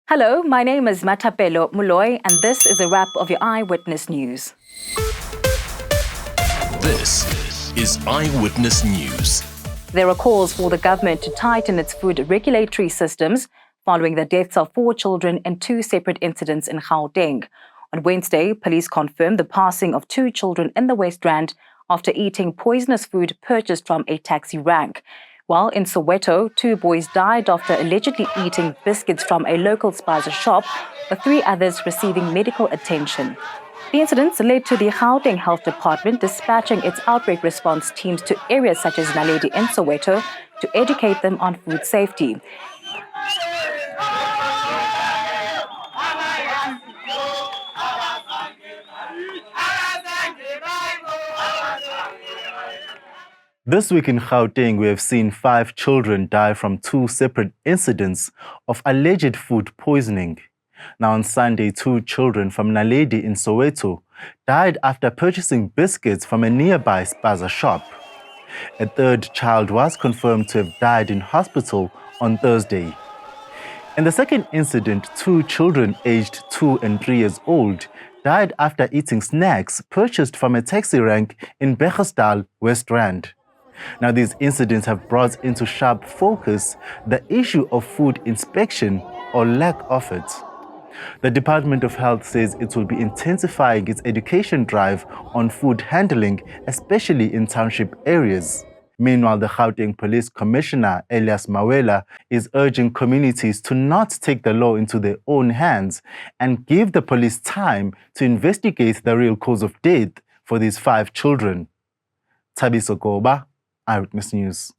Hello, my name is Mathapelo Moloi, and this is a wrap of your Eyewitness News. This is Eyewitness News. There are calls for the government to tighten its food regulatory systems following the deaths of 4 children in 2 separate incidents in Gauteng. On Wednesday, police confirmed the passing of 2 children in the West Rand after eating poisonous food purchased from a taxi rank. While in Soweto, 2 boys died after allegedly eating biscuits from a local spaza shop, with 3 others receiving medical attention. The incidents led to the Gauteng Health Department dispatching its outbreak response teams to areas such as Naledi and Soweto to educate them on food safety. This week in Gauteng, we have seen 5 children die from 2 separate incidents of alleged food poisoning. Now on Sunday, 2 children from Naledi in Soweto died after purchasing biscuits from a nearby spaza shop. A 3rd child was confirmed to have died in hospital on Thursday. In the second incident, 2 children aged 2 and 3 years old died after eating snacks purchased from a taxi rank in Bechersdal, West Rand. Now, these incidents have brought into sharp focus the issue of food inspection or lack of it. The Department of Health says it will be intensifying its education drive on food handling, especially in township areas. Meanwhile, the Gauteng Police Commissioner, Elias Mawela, is urging communities to not take the law into their own hands and give the police time to investigate the real cause of death for these 5 children. Thabiso Goba, Eyewitness News.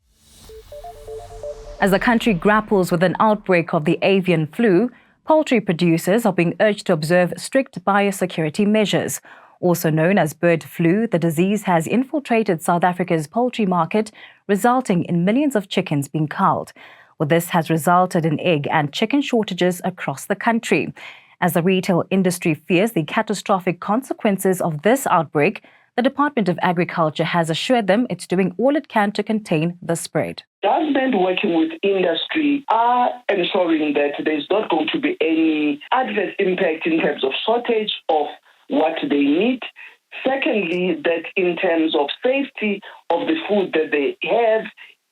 As the country grapples with an outbreak of the avian flu, poultry producers are being urged to observe strict biosecurity measures. Also known as bird flu, the disease has infiltrated South Africa's poultry market, resulting in millions of chickens being culled. Well, this has resulted in egg and chicken shortages across the country. As the retail industry fears the catastrophic consequences of this outbreak, the Department of Agriculture has assured them it's doing all it can to contain the spread. Government working with industry are ensuring that there's not going to be any adverse impact in terms of shortage of what they need. Secondly, that in terms of safety of the food that they have,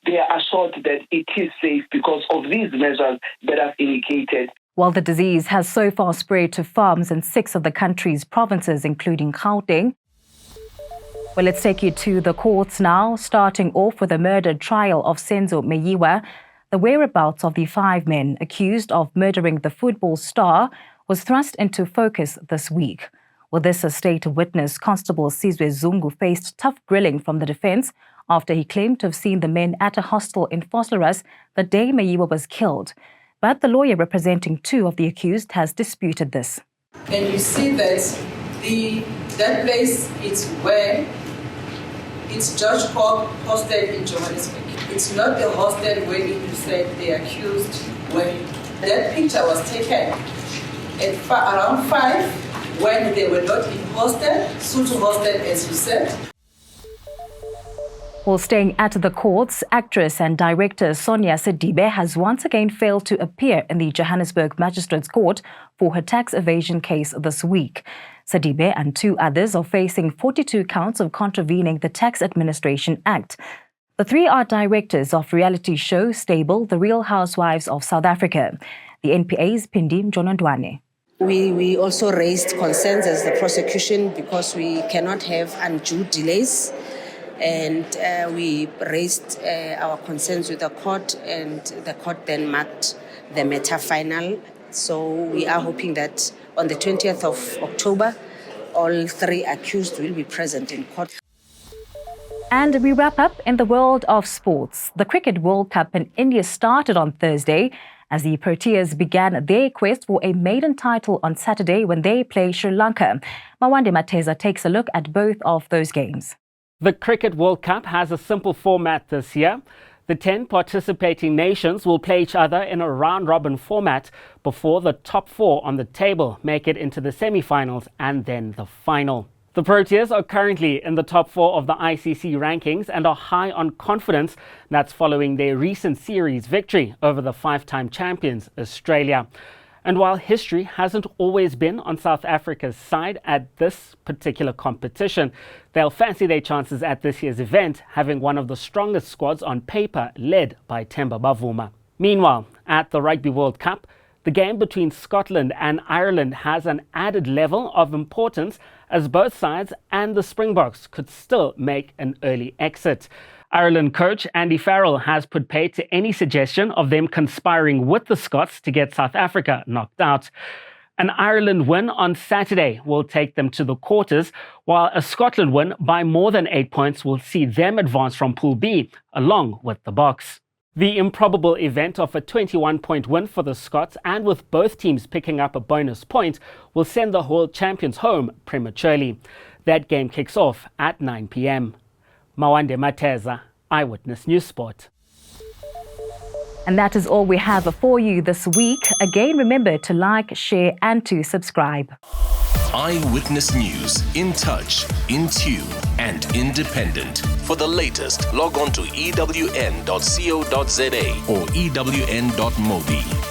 they are assured that it is safe because of these measures that I've indicated. While the disease has so far spread to farms in 6 of the country's provinces, including Gauteng. Well, let's take you to the courts now, starting off with the murder trial of Senzo Meyiwa. The whereabouts of the 5 men accused of murdering the football star was thrust into focus this week. Well, this state witness, Constable Sizwe Zungu, faced tough grilling from the defense after he claimed to have seen the men at a hostel in Vosloorus the day Meyiwa was killed. But the lawyer representing 2 of the accused has disputed this. And you see that that place is where it's George Cobb hostel in Johannesburg. It's not the hostel where you said the accused were. That picture was taken at around 5 when they were not in hostel, Sutu hostel as you said. While staying at the courts, actress and director Sonia Mbele has once again failed to appear in the Johannesburg Magistrates Court for her tax evasion case this week. Mbele and 2 others are facing 42 counts of contravening the Tax Administration Act. The 3 are directors of reality show stable The Real Housewives of South Africa. The NPA's Pindi Mjonondwane. We also raised concerns as the prosecution because we cannot have undue delays. And we raised our concerns with the court, and the court then marked the matter final. So we are hoping that on the 20th of October, all 3 accused will be present in court. And we wrap up in the world of sports. The Cricket World Cup in India started on Thursday as the Proteas began their quest for a maiden title on Saturday when they play Sri Lanka. Mawande Mateza takes a look at both of those games. The Cricket World Cup has a simple format this year. The 10 participating nations will play each other in a round-robin format before the top 4 on the table make it into the semi-finals and then the final. The Proteas are currently in the top 4 of the ICC rankings and are high on confidence. That's following their recent series victory over the 5-time champions, Australia. And while history hasn't always been on South Africa's side at this particular competition, they'll fancy their chances at this year's event, having one of the strongest squads on paper, led by Themba Bavuma. Meanwhile, at the Rugby World Cup, the game between Scotland and Ireland has an added level of importance as both sides and the Springboks could still make an early exit. Ireland coach Andy Farrell has put paid to any suggestion of them conspiring with the Scots to get South Africa knocked out. An Ireland win on Saturday will take them to the quarters, while a Scotland win by more than 8 points will see them advance from Pool B, along with the Boks. The improbable event of a 21-point win for the Scots, and with both teams picking up a bonus point, will send the world champions home prematurely. That game kicks off at 9 p.m. Mawande Mateza, Eyewitness News Sport. And that is all we have for you this week. Again, remember to like, share and to subscribe. Eyewitness News, in touch, in tune and independent. For the latest, log on to ewn.co.za or ewn.mobi.